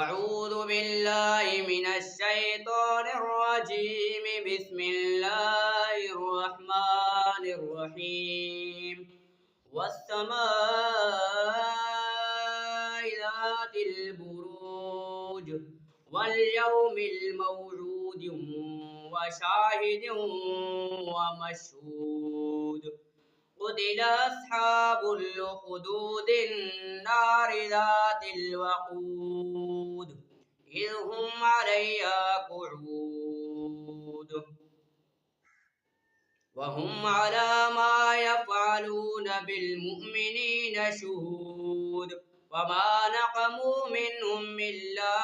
अऊज़ु बिल्लाहि मिनश्शैतानिर्रजीम बिस्मिल्लाहिर्रहमानिर्रहीम वस्समाइ ज़ातिल बुरूज वल यौमिल मौऊद व शाहिदिन व मशहूद क़ुतिल अस्हाबुल उख़दूद अन्नार ज़ातिल वक़ूद इज़ हुम अलैहा क़ुऊद वहुम अला मा यफ़अलून बिल मुमिनीन शुहूद वमा नक़मू मिन्हुम इल्ला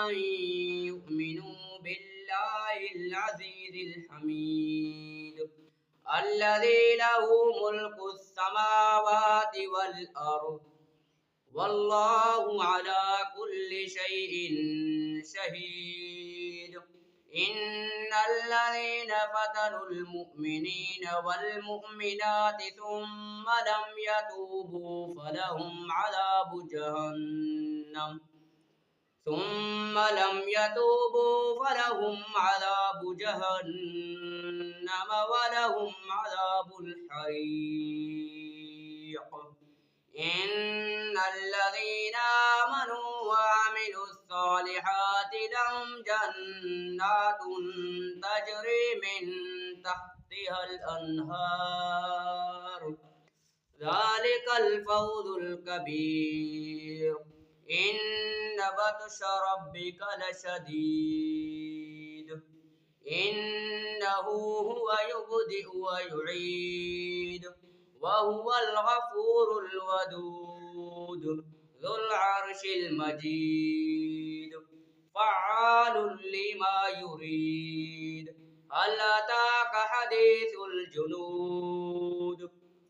अन युमिनू बिल्लाहिल अज़ीज़िल हमीद अल्लज़ी लहू मुल्कुस समावाति वल अर्ज़ वल्लाहु अला कुल्लि शैइन शहीद इन्नल्लज़ीना फ़तनुल मुअ्मिनीना वल मुअ्मिनाति सुम्मा लम यतूबू फलहुम अज़ाबु जहन्नम वलहुम अज़ाबुल हरीक़ इन्नल्लज़ीना आमनू वअमिलुस्सालिहाति लहुम जन्नातुन तजरी मिन तहतिहल अन्हार ज़ालिकल फ़ौज़ुल कबीर इन्न बत्शा रब्बिका लशदीद इन्नहु हुवा युब्दिउ व युईद वहुवल गफूरुल वदूद ज़ुल अर्शिल मजीद फ़अ्आलुन लिमा युरीद हल अताका हदीसुल जुनूद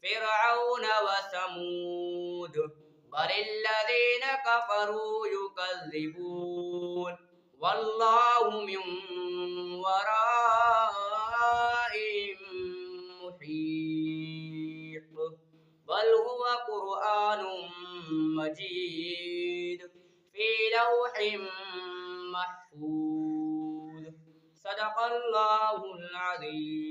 फ़िरऔन व समूद बलिल्लज़ीना कफ़रू युकज़्ज़िबून वल्लाहु मिन वराइहिम मुहीत बल हुवा क़ुरआनुम मजीद फ़ी लौहिम महफूज़ सदक़ल्लाहुल अज़ीम।